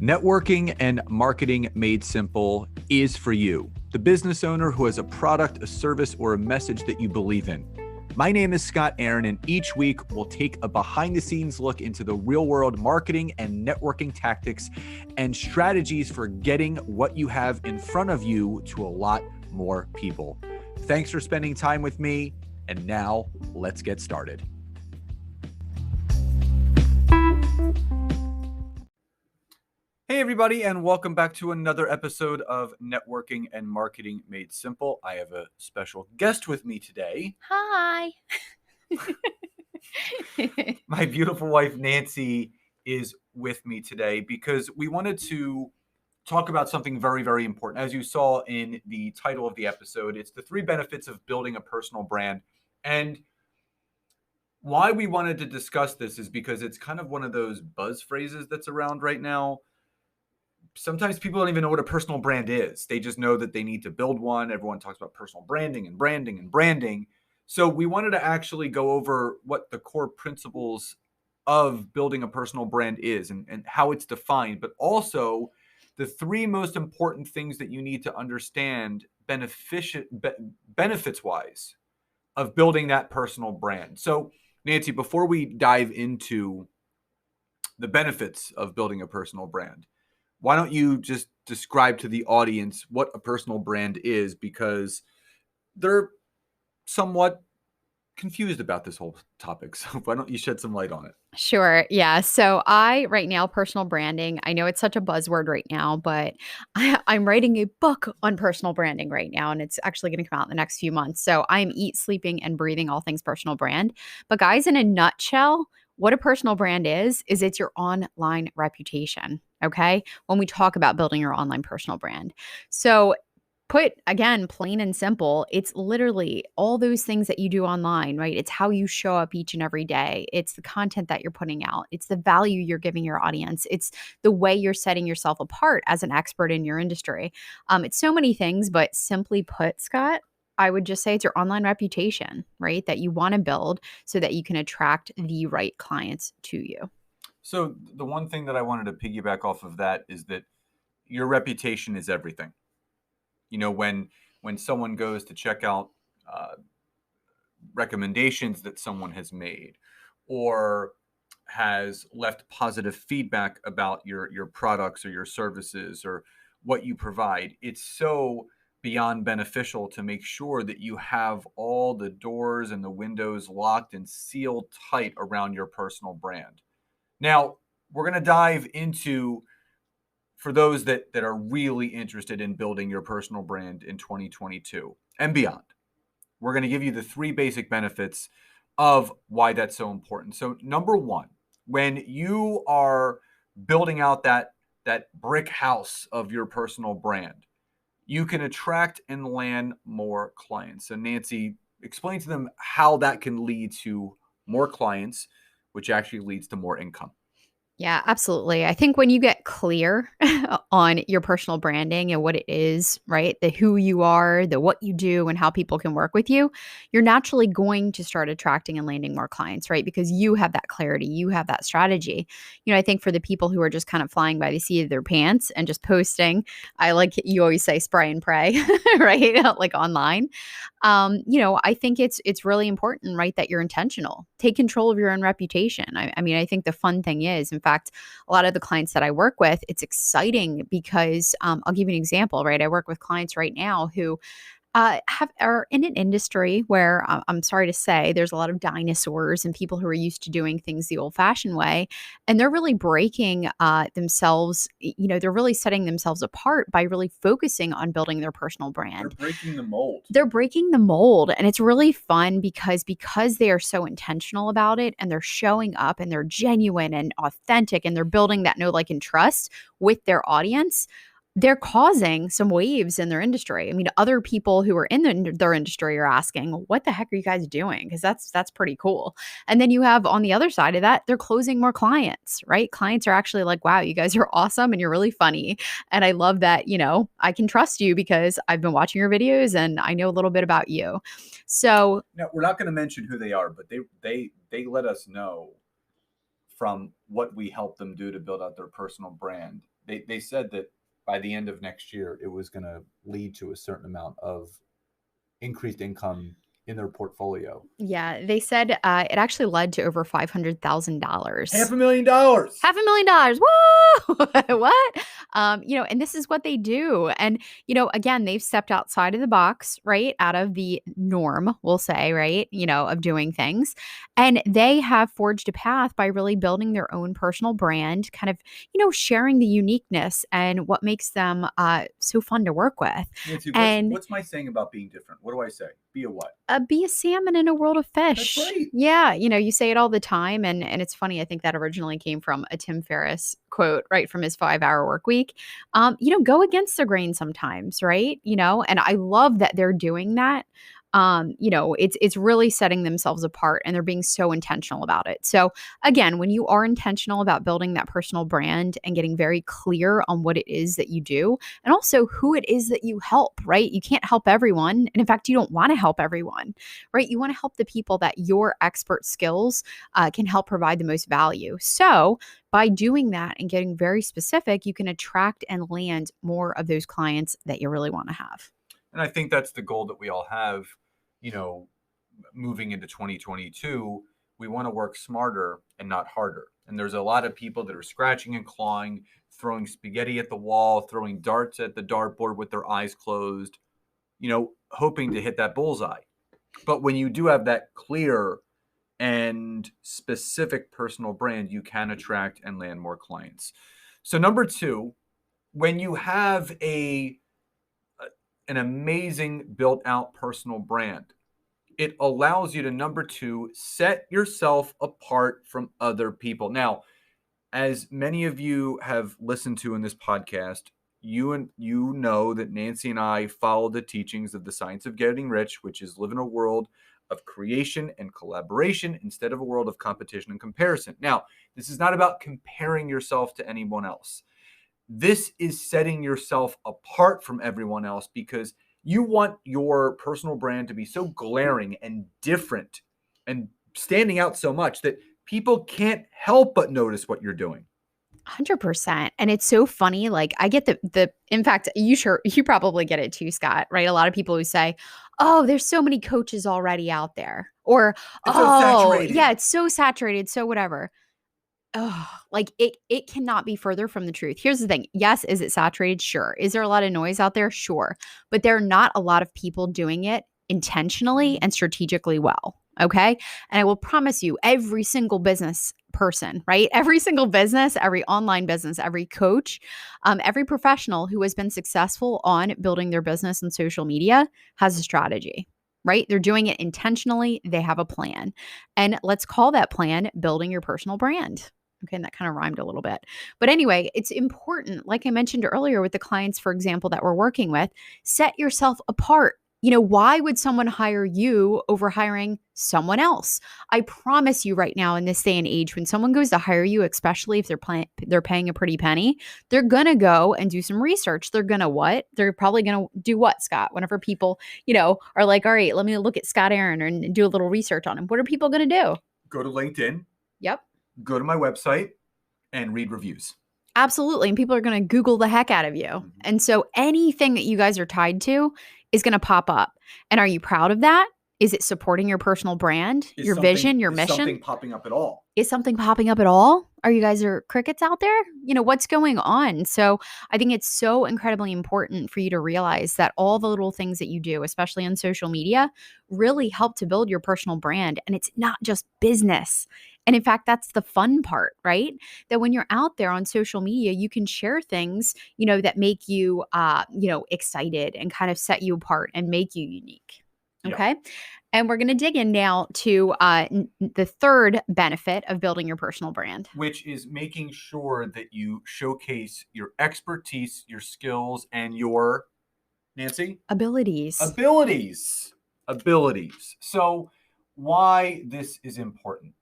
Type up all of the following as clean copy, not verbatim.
Networking and Marketing Made Simple is for you, the business owner who has a product, a service, or a message that you believe in. My name is Scott Aaron, and each week we'll take a behind-the-scenes look into the real-world marketing and networking tactics and strategies for getting what you have in front of you to a lot more people. Thanks for spending time with me, and now let's get started. Hey everybody, and welcome back to another episode of Networking and Marketing Made Simple. I have a special guest with me today. Hi. My beautiful wife, Nancy, is with me today because we wanted to talk about something very, very important. As you saw in the title of the episode, it's the 3 benefits of building a personal brand. And why we wanted to discuss this is because it's kind of one of those buzz phrases that's around right now. Sometimes people don't even know what a personal brand is. They just know that they need to build one. Everyone talks about personal branding and branding and branding. So we wanted to actually go over what the core principles of building a personal brand is and how it's defined, but also the 3 most important things that you need to understand benefits-wise of building that personal brand. So Nancy, before we dive into the benefits of building a personal brand, why don't you just describe to the audience what a personal brand is, because they're somewhat confused about this whole topic. So why don't you shed some light on it? Sure. Yeah. So right now, personal branding, I know it's such a buzzword right now, but I'm writing a book on personal branding right now, and it's actually going to come out in the next few months. So I'm eat, sleeping, and breathing all things personal brand. But guys, in a nutshell, what a personal brand is it's your online reputation. Okay. When we talk about building your online personal brand. So put again, plain and simple, it's literally all those things that you do online, right? It's how you show up each and every day. It's the content that you're putting out. It's the value you're giving your audience. It's the way you're setting yourself apart as an expert in your industry. It's so many things, but simply put, Scott, I would just say it's your online reputation, right? That you want to build so that you can attract the right clients to you. So the one thing that I wanted to piggyback off of that is that your reputation is everything. You know, when someone goes to check out recommendations that someone has made or has left positive feedback about your products or your services or what you provide, it's so beyond beneficial to make sure that you have all the doors and the windows locked and sealed tight around your personal brand. Now, we're going to dive into, for those that are really interested in building your personal brand in 2022 and beyond, we're going to give you the 3 basic benefits of why that's so important. So number 1, when you are building out that brick house of your personal brand, you can attract and land more clients. So Nancy, explain to them how that can lead to more clients, which actually leads to more income. Yeah, absolutely. I think when you get clear on your personal branding and what it is, right? The who you are, the what you do, and how people can work with you, you're naturally going to start attracting and landing more clients, right? Because you have that clarity, you have that strategy. I think for the people who are just kind of flying by the seat of their pants and just posting, I like you always say spray and pray, right? Like online. I think it's really important, right, that you're intentional. Take control of your own reputation. I mean, I think the fun thing is, in fact, a lot of the clients that I work with, it's exciting because I'll give you an example, right? I work with clients right now who are in an industry where I'm sorry to say there's a lot of dinosaurs and people who are used to doing things the old-fashioned way, and they're really breaking themselves. They're really setting themselves apart by really focusing on building their personal brand. They're breaking the mold. They're breaking the mold, and it's really fun because they are so intentional about it, and they're showing up, and they're genuine and authentic, and they're building that know, like, and trust with their audience. They're causing some waves in their industry. I mean, other people who are in their industry are asking, "What the heck are you guys doing?" Because that's pretty cool. And then you have on the other side of that, they're closing more clients, right? Clients are actually like, "Wow, you guys are awesome and you're really funny." And I love that, I can trust you because I've been watching your videos and I know a little bit about you. So now, we're not going to mention who they are, but they let us know from what we help them do to build out their personal brand they said that by the end of next year, it was going to lead to a certain amount of increased income in their portfolio. Yeah, they said it actually led to over $500,000. $500,000. $500,000. Whoa! What? And this is what they do. And, again, they've stepped outside of the box, right? Out of the norm, we'll say, right? Of doing things. And they have forged a path by really building their own personal brand, kind of, sharing the uniqueness and what makes them so fun to work with. Nancy, And what's my saying about being different? What do I say? Be a what? be a salmon in a world of fish. That's right. Yeah, you say it all the time, and it's funny. I think that originally came from a Tim Ferriss quote, right from his 5-hour work week. Go against the grain sometimes, right? And I love that they're doing that. It's really setting themselves apart, and they're being so intentional about it. So again, when you are intentional about building that personal brand and getting very clear on what it is that you do, and also who it is that you help, right? You can't help everyone. And in fact, you don't want to help everyone, right? You want to help the people that your expert skills can help provide the most value. So by doing that and getting very specific, you can attract and land more of those clients that you really want to have. And I think that's the goal that we all have, moving into 2022. We want to work smarter and not harder. And there's a lot of people that are scratching and clawing, throwing spaghetti at the wall, throwing darts at the dartboard with their eyes closed, hoping to hit that bullseye. But when you do have that clear and specific personal brand, you can attract and land more clients. So number 2, when you have an amazing built out personal brand, it allows you to, number 2, set yourself apart from other people. Now, as many of you have listened to in this podcast, you know that Nancy and I follow the teachings of the Science of Getting Rich, which is live in a world of creation and collaboration instead of a world of competition and comparison. Now, this is not about comparing yourself to anyone else. This is setting yourself apart from everyone else, because you want your personal brand to be so glaring and different and standing out so much that people can't help but notice what you're doing. 100%. And it's so funny. Like, I get in fact, you probably get it too, Scott, right? A lot of people who say, oh, there's so many coaches already out there, or, it's so saturated. Yeah, it's so saturated. So whatever. Oh, like it cannot be further from the truth. Here's the thing. Yes, is it saturated? Sure. Is there a lot of noise out there? Sure. But there are not a lot of people doing it intentionally and strategically well. Okay. And I will promise you, every single business person, right? Every single business, every online business, every coach, every professional who has been successful on building their business on social media has a strategy, right? They're doing it intentionally. They have a plan. And let's call that plan building your personal brand. Okay, and that kind of rhymed a little bit. But anyway, it's important, like I mentioned earlier with the clients, for example, that we're working with, set yourself apart. Why would someone hire you over hiring someone else? I promise you right now, in this day and age, when someone goes to hire you, especially if they're paying a pretty penny, they're going to go and do some research. They're going to what? They're probably going to do what, Scott? Whenever people, are like, all right, let me look at Scott Aaron and do a little research on him. What are people going to do? Go to LinkedIn. Yep. Go to my website and read reviews. Absolutely. And people are going to Google the heck out of you. Mm-hmm. And so anything that you guys are tied to is going to pop up. And are you proud of that? Is it supporting your personal brand, your vision, your mission? Is something popping up at all? Is something popping up at all? Are you guys crickets out there? What's going on? So I think it's so incredibly important for you to realize that all the little things that you do, especially on social media, really help to build your personal brand. And it's not just business. And in fact, that's the fun part, right? That when you're out there on social media, you can share things, that make you, excited and kind of set you apart and make you unique. Okay. Yeah. And we're going to dig in now to the third benefit of building your personal brand, which is making sure that you showcase your expertise, your skills, and your, Nancy? Abilities. So why this is important.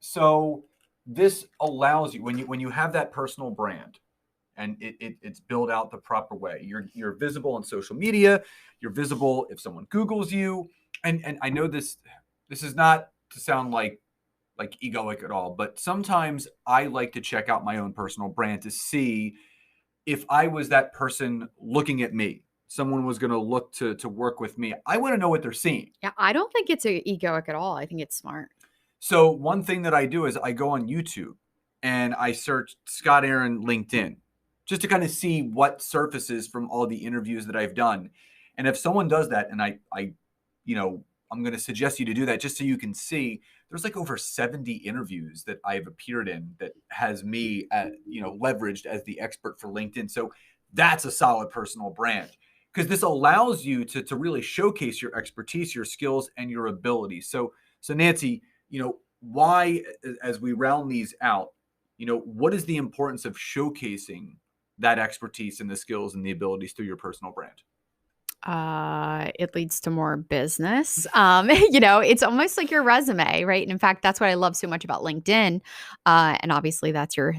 So this allows you, when you have that personal brand and it's built out the proper way, you're visible on social media, you're visible if someone Googles you. And I know this is not to sound like egoic at all, but sometimes I like to check out my own personal brand to see if I was that person looking at me, someone was going to look to work with me, I want to know what they're seeing. Yeah, I don't think it's egoic at all. I think it's smart. So one thing that I do is I go on YouTube and I search Scott Aaron LinkedIn just to kind of see what surfaces from all the interviews that I've done. And if someone does that, and I'm going to suggest you to do that just so you can see, there's like over 70 interviews that I've appeared in that has me, leveraged as the expert for LinkedIn. So that's a solid personal brand, because this allows you to really showcase your expertise, your skills, and your abilities. So Nancy, why, as we round these out, what is the importance of showcasing that expertise and the skills and the abilities through your personal brand? It leads to more business. It's almost like your resume, right? And in fact, that's what I love so much about LinkedIn. And obviously that's your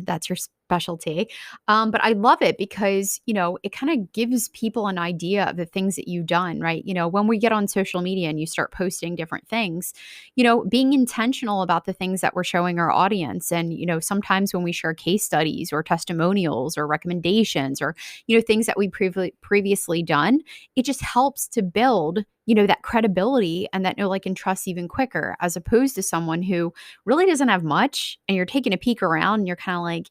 specialty. But I love it because, it kind of gives people an idea of the things that you've done, right? When we get on social media and you start posting different things, being intentional about the things that we're showing our audience. And, sometimes when we share case studies or testimonials or recommendations or, things that we previously done, it just helps to build, that credibility and that know, like, and trust even quicker, as opposed to someone who really doesn't have much and you're taking a peek around and you're kind of like,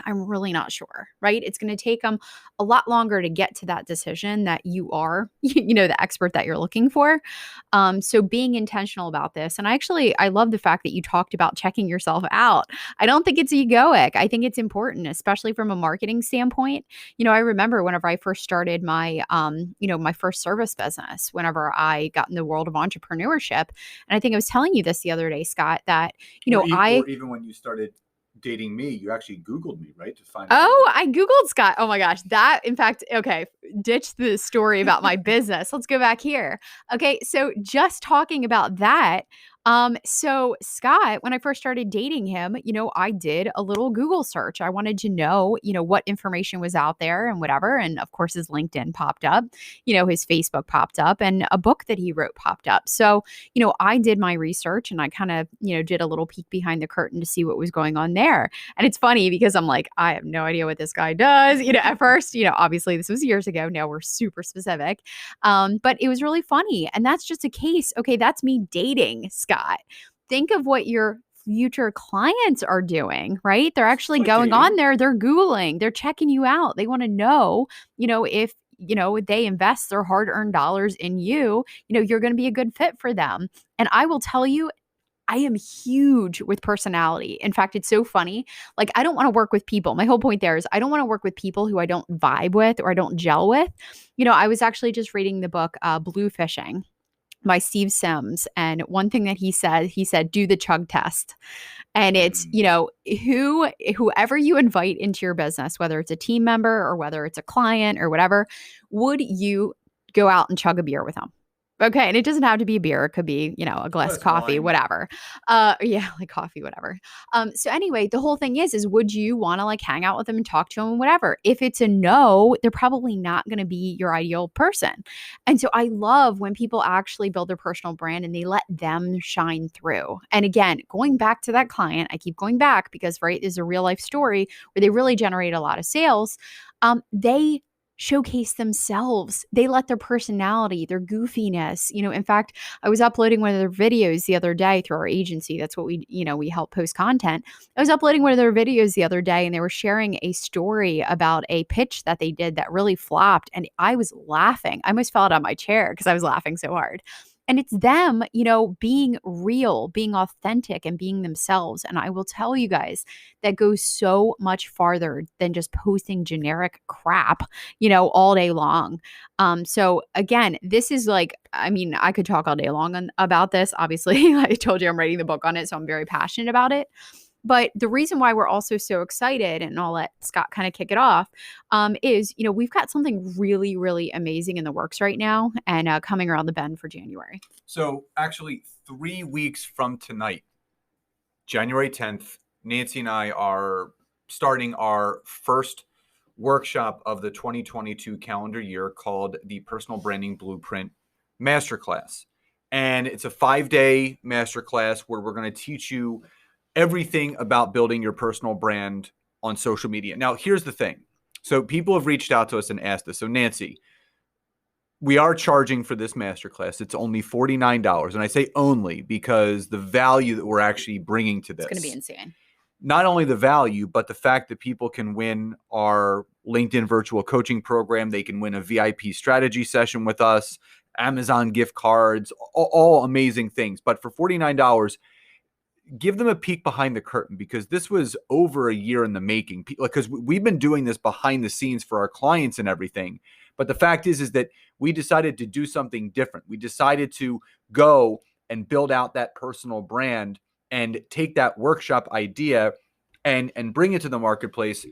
I'm really not sure, right? It's going to take them a lot longer to get to that decision that you are, the expert that you're looking for. So being intentional about this. And I love the fact that you talked about checking yourself out. I don't think it's egoic. I think it's important, especially from a marketing standpoint. I remember whenever I first started my first service business, whenever I got in the world of entrepreneurship. And I think I was telling you this the other day, Scott, that, or even when you started dating me, you actually Googled me, right? To find out. Oh, I Googled Scott. Oh my gosh. That, in fact, okay, ditch the story about my business. Let's go back here. Okay. So just talking about that. So Scott, when I first started dating him, I did a little Google search. I wanted to know, what information was out there and whatever. And of course, his LinkedIn popped up, his Facebook popped up, and a book that he wrote popped up. So, I did my research and I kind of, did a little peek behind the curtain to see what was going on there. And it's funny because I'm like, I have no idea what this guy does. At first, obviously this was years ago. Now we're super specific. But it was really funny. And that's just a case. Okay, that's me dating Scott. Think of what your future clients are doing, right? They're actually going on there, they're Googling, they're checking you out. They want to know, if they invest their hard-earned dollars in you, you're going to be a good fit for them. And I will tell you, I am huge with personality. In fact, it's so funny. Like, I don't want to work with people. My whole point there is I don't want to work with people who I don't vibe with or I don't gel with. I was actually just reading the book Blue Fishing by Steve Sims. And one thing that he said, do the chug test. And it's, whoever you invite into your business, whether it's a team member or whether it's a client or whatever, would you go out and chug a beer with them? Okay. And it doesn't have to be a beer. It could be, a glass of coffee, whatever. Yeah, like coffee, whatever. So anyway, the whole thing is would you want to like hang out with them and talk to them and whatever? If it's a no, they're probably not going to be your ideal person. And so I love when people actually build their personal brand and they let them shine through. And again, going back to that client, I keep going back because, right, there's a real life story where they really generate a lot of sales. They showcase themselves. They let their personality, their goofiness, in fact, I was uploading one of their videos the other day through our agency. That's what we help post content. I was uploading one of their videos the other day and they were sharing a story about a pitch that they did that really flopped. And I was laughing. I almost fell out of my chair because I was laughing so hard. And it's them, being real, being authentic and being themselves. And I will tell you guys, that goes so much farther than just posting generic crap, all day long. So again, this is like, I could talk all day long about this. Obviously, I told you I'm writing the book on it, so I'm very passionate about it. But the reason why we're also so excited, and I'll let Scott kind of kick it off, is, we've got something really, really amazing in the works right now and coming around the bend for January. So actually 3 weeks from tonight, January 10th, Nancy and I are starting our first workshop of the 2022 calendar year called the Personal Branding Blueprint Masterclass. And it's a 5-day masterclass where we're going to teach you everything about building your personal brand on social media. Now, here's the thing. So people have reached out to us and asked us. So Nancy, we are charging for this masterclass. It's only $49. And I say only because the value that we're actually bringing to this. It's going to be insane. Not only the value, but the fact that people can win our LinkedIn virtual coaching program. They can win a VIP strategy session with us, Amazon gift cards, all amazing things. But for $49, give them a peek behind the curtain, because this was over a year in the making, because we've been doing this behind the scenes for our clients and everything. But the fact is that we decided to do something different. We decided to go and build out that personal brand and take that workshop idea and bring it to the marketplace.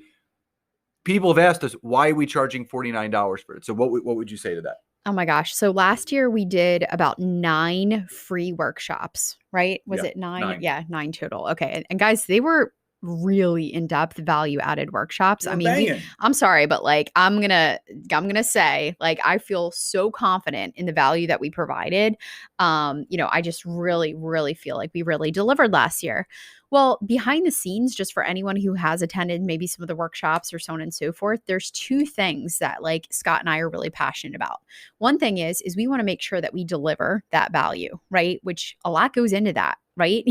People have asked us, why are we charging $49 for it? So what would you say to that? Oh my gosh. So last year we did about 9 free workshops, right? Was it 9? 9. Yeah, 9 total. Okay. And guys, they were really in-depth value added workshops. I mean, I'm sorry, but like I'm going to say, like, I feel so confident in the value that we provided. I just really feel like we really delivered last year. Well, behind the scenes, just for anyone who has attended maybe some of the workshops or so on and so forth, there's 2 things that like Scott and I are really passionate about. One thing is we want to make sure that we deliver that value, right? Which a lot goes into that, right?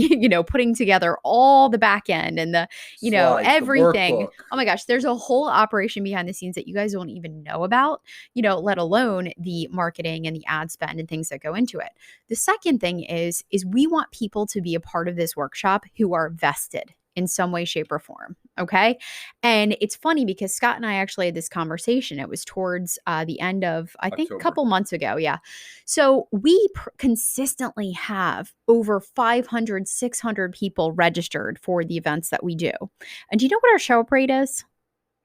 Putting together all the back end and the, Slides, everything. the Oh my gosh, there's a whole operation behind the scenes that you guys don't even know about, let alone the marketing and the ad spend and things that go into it. The second thing is we want people to be a part of this workshop who are vested in some way, shape, or form. Okay. And it's funny because Scott and I actually had this conversation. It was towards the end of, I think, October. a couple months ago. Yeah. So we consistently have over 500, 600 people registered for the events that we do. And do you know what our show up rate is?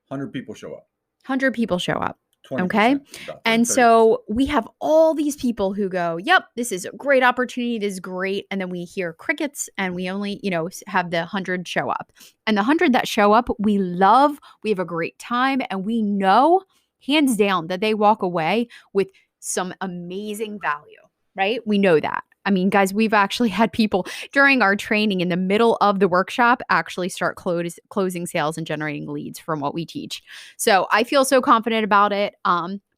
100 people show up. 100 people show up. 20%, okay. And 30%. So we have all these people who go, yep, this is a great opportunity. This is great. And then we hear crickets and we only, have the 100 show up. And the 100 that show up, we love, we have a great time. And we know hands down that they walk away with some amazing value, right? We know that. I mean, guys, we've actually had people during our training in the middle of the workshop actually start closing sales and generating leads from what we teach. So I feel so confident about it.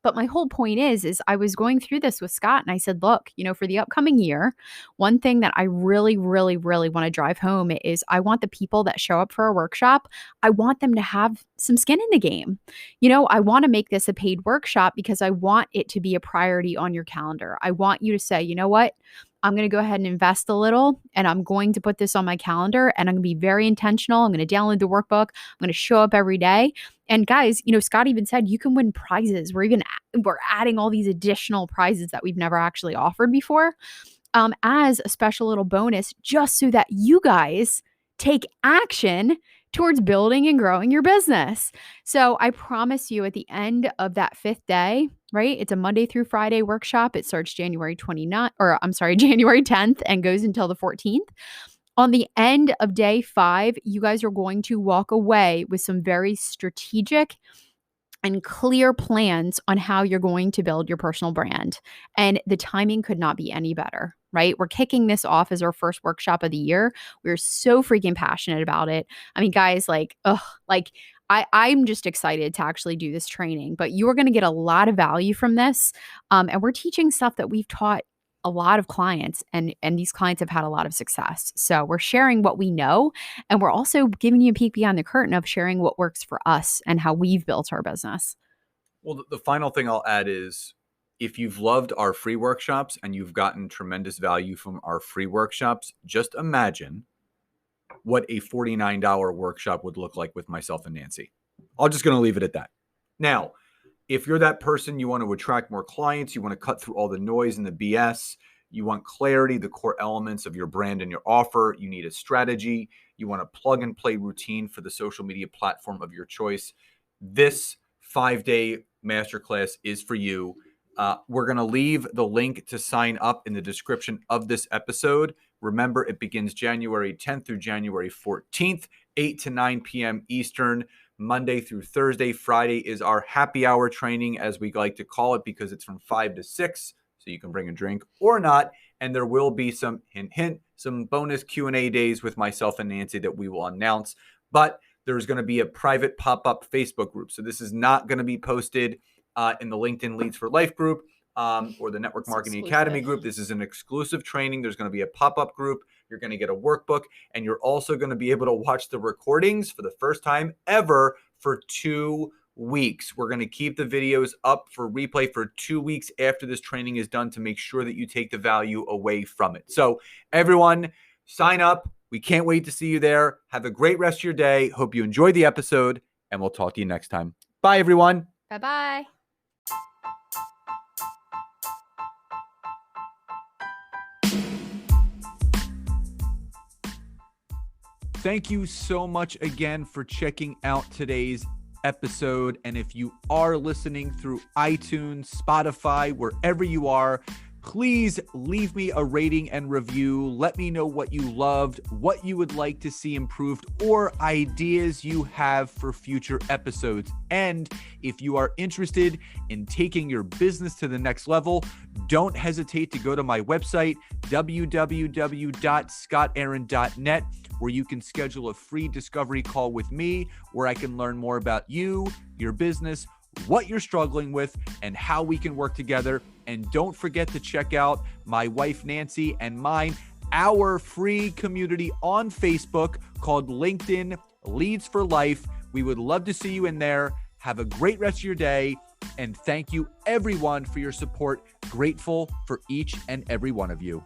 But my whole point is I was going through this with Scott and I said, look, for the upcoming year, one thing that I really want to drive home is I want the people that show up for a workshop, I want them to have some skin in the game. I want to make this a paid workshop because I want it to be a priority on your calendar. I want you to say, you know what? I'm going to go ahead and invest a little and I'm going to put this on my calendar and I'm going to be very intentional. I'm going to download the workbook. I'm going to show up every day. And guys, Scott even said you can win prizes. We're adding all these additional prizes that we've never actually offered before as a special little bonus, just so that you guys take action towards building and growing your business. So I promise you at the end of that 5th day, right? It's a Monday through Friday workshop. It starts January 10th and goes until the 14th. On the end of day 5, you guys are going to walk away with some very strategic and clear plans on how you're going to build your personal brand. And the timing could not be any better, right? We're kicking this off as our first workshop of the year. We're so freaking passionate about it. I mean, guys, I'm just excited to actually do this training, but you're going to get a lot of value from this. And we're teaching stuff that we've taught a lot of clients and these clients have had a lot of success. So we're sharing what we know, and we're also giving you a peek behind the curtain of sharing what works for us and how we've built our business. Well, the final thing I'll add is if you've loved our free workshops and you've gotten tremendous value from our free workshops, just imagine what a $49 workshop would look like with myself and Nancy. I'm just going to leave it at that. Now, if you're that person, you want to attract more clients, you want to cut through all the noise and the BS, you want clarity, the core elements of your brand and your offer, you need a strategy, you want a plug and play routine for the social media platform of your choice, this 5-day masterclass is for you. We're going to leave the link to sign up in the description of this episode. Remember, it begins January 10th through January 14th, 8 to 9 p.m. Eastern, Monday through Thursday. Friday is our happy hour training, as we like to call it, because it's from 5 to 6, so you can bring a drink or not. And there will be some, hint, some bonus Q&A days with myself and Nancy that we will announce. But There's going to be a private pop-up Facebook group. So this is not going to be posted in the LinkedIn Leads for Life group or the Network Marketing Academy group. This is an exclusive training. There's going to be a pop-up group. You're going to get a workbook, and you're also going to be able to watch the recordings for the first time ever for 2 weeks. We're going to keep the videos up for replay for 2 weeks after this training is done to make sure that you take the value away from it. So everyone, sign up. We can't wait to see you there. Have a great rest of your day. Hope you enjoyed the episode, and we'll talk to you next time. Bye, everyone. Bye-bye. Thank you so much again for checking out today's episode. And if you are listening through iTunes, Spotify, wherever you are, please leave me a rating and review. Let me know what you loved, what you would like to see improved, or ideas you have for future episodes. And if you are interested in taking your business to the next level, don't hesitate to go to my website, www.scottaaron.net, where you can schedule a free discovery call with me, where I can learn more about you, your business, what you're struggling with, and how we can work together. And don't forget to check out my wife, Nancy, and mine, our free community on Facebook called LinkedIn Leads for Life. We would love to see you in there. Have a great rest of your day. And thank you, everyone, for your support. Grateful for each and every one of you.